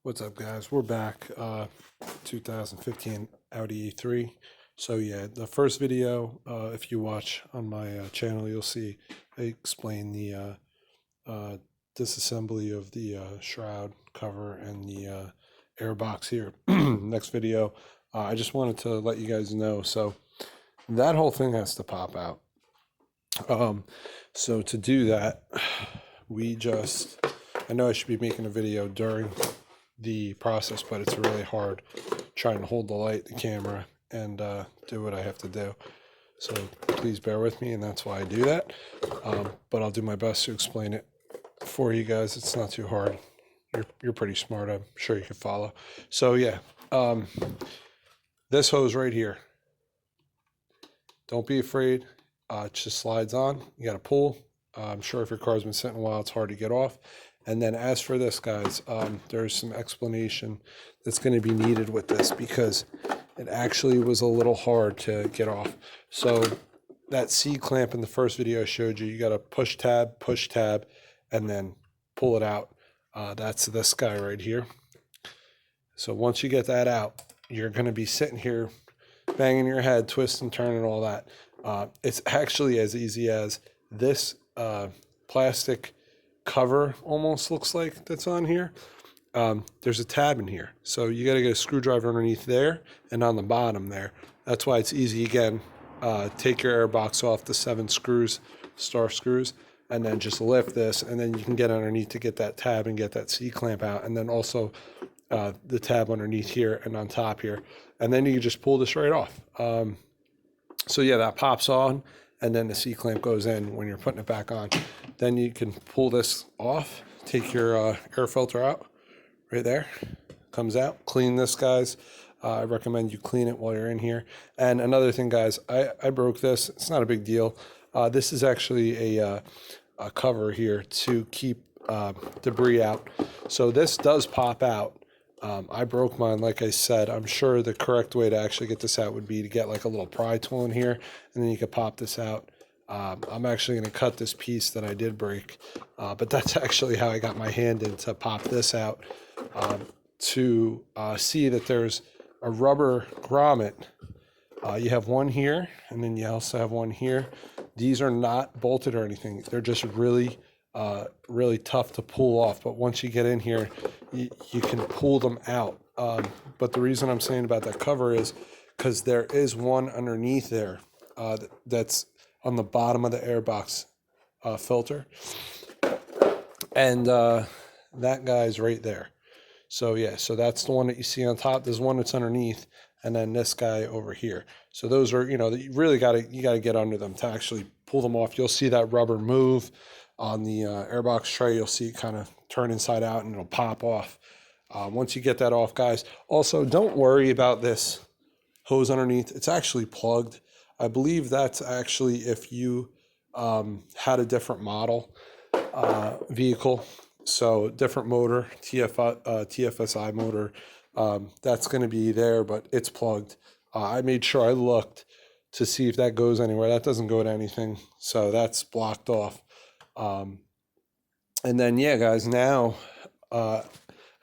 What's up, guys? We're back. 2015 Audi A3. So yeah, the first video, if you watch on my channel, you'll see I explain the disassembly of the shroud cover and the air box here. Next video, I just wanted to let you guys know. So that whole thing has to pop out. So to do that, I know I should be making a video during the process, but it's really hard trying to hold the light, the camera, and do what I have to do. So please bear with me, and that's why I do that. But I'll do my best to explain it for you guys. It's not too hard. You're pretty smart. I'm sure you can follow. So yeah, this hose right here. Don't be afraid. It just slides on. You got to pull. I'm sure if your car's been sitting a while, it's hard to get off. And then as for this, guys, there's some explanation that's going to be needed with this because it actually was a little hard to get off. So that C-clamp in the first video I showed you, you got to push tab, and then pull it out. That's this guy right here. So once you get that out, you're going to be sitting here banging your head, twisting, turning, all that. It's actually as easy as this plastic cover almost looks like that's on here. There's a tab in here, so you got to get a screwdriver underneath there and on the bottom there. That's why it's easy. Again, take your air box off the 7 screws, star screws, and then just lift this, and then you can get underneath to get that tab and get that C-clamp out, and then also the tab underneath here and on top here, and then you can just pull this right off. So yeah, that pops on, and then the C-clamp goes in when you're putting it back on. Then you can pull this off, take your air filter out right there, comes out. Clean this, guys. I recommend you clean it while you're in here. And another thing, guys, I broke this. It's not a big deal. This is actually a cover here to keep debris out. So this does pop out. I broke mine, like I said. I'm sure the correct way to actually get this out would be to get like a little pry tool in here, and then you could pop this out. I'm actually going to cut this piece that I did break, but that's actually how I got my hand in to pop this out, to see that there's a rubber grommet. You have one here, and then you also have one here. These are not bolted or anything. They're just really tough to pull off, but once you get in here, you can pull them out. But the reason I'm saying about that cover is because there is one underneath there that's on the bottom of the airbox filter, and that guy's right there. So yeah, so that's the one that you see on top. There's one that's underneath, and then this guy over here. So those are, you really gotta get under them to actually pull them off. You'll see that rubber move on the airbox tray. You'll see it kind of turn inside out, and it'll pop off. Once you get that off, guys, also don't worry about this hose underneath. It's actually plugged. I believe that's actually if you had a different model vehicle, so different motor, TFSI motor, that's going to be there, but it's plugged. I made sure I looked to see if that goes anywhere. That doesn't go to anything, so that's blocked off. And then yeah, guys, now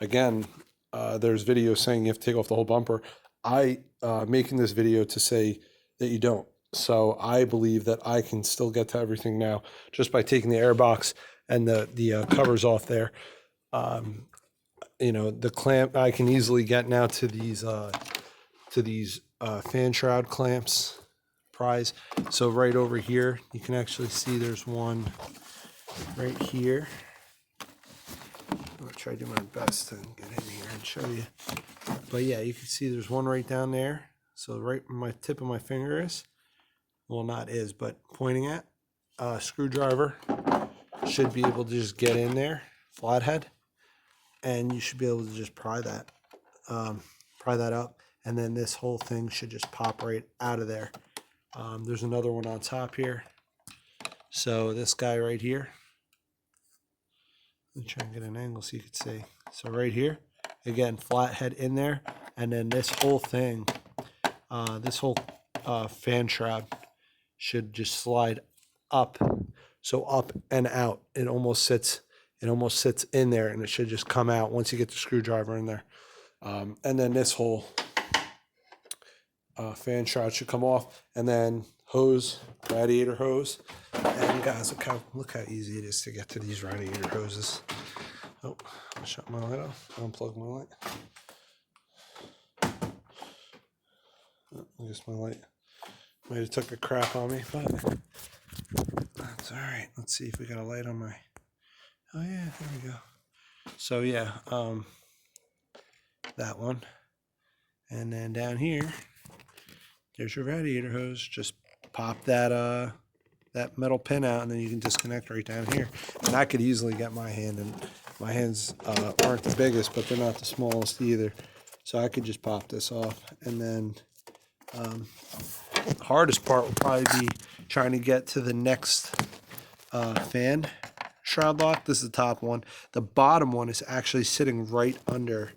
again, there's videos saying you have to take off the whole bumper. I making this video to say that you don't. So I believe that I can still get to everything now just by taking the air box and the covers off there. The clamp I can easily get now to these fan shroud clamps, pries. So right over here, you can actually see there's one right here. I'll try to do my best to get in here and show you. But yeah, you can see there's one right down there. So right where my tip of my finger is, well, not is, but pointing at, screwdriver should be able to just get in there, flathead, and you should be able to just pry that up, and then this whole thing should just pop right out of there. There's another one on top here. So this guy right here, let me try and get an angle so you can see. So right here, again, flathead in there, and then this whole thing, this whole fan shroud should just slide up. So up and out. It almost sits it almost sits in there, and it should just come out once you get the screwdriver in there. And then this whole fan shroud should come off, and then hose, radiator hose. And guys, look how easy it is to get to these radiator hoses. Oh, I'll shut my light off, unplug my light. Oh, I guess my light might have took a crap on me, but that's all right. Let's see if we got a light on my, oh yeah, there we go. So yeah, that one. And then down here, there's your radiator hose. Just pop that that metal pin out, and then you can disconnect right down here. And I could easily get my hand, and my hands aren't the biggest, but they're not the smallest either. So I could just pop this off. And then the hardest part will probably be trying to get to the next fan shroud lock. This is the top one. The bottom one is actually sitting right under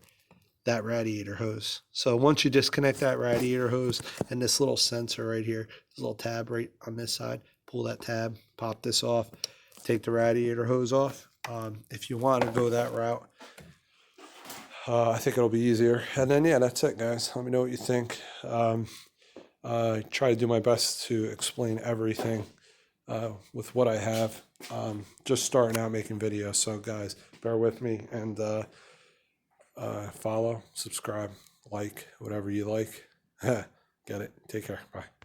that radiator hose. So once you disconnect that radiator hose and this little sensor right here, this little tab right on this side, pull that tab, pop this off, take the radiator hose off. If you want to go that route, I think it'll be easier. And then yeah, that's it, guys. Let me know what you think. I try to do my best to explain everything with what I have. Just starting out making videos, so guys, bear with me, and follow, subscribe, like, whatever you like. Get it. Take care. Bye.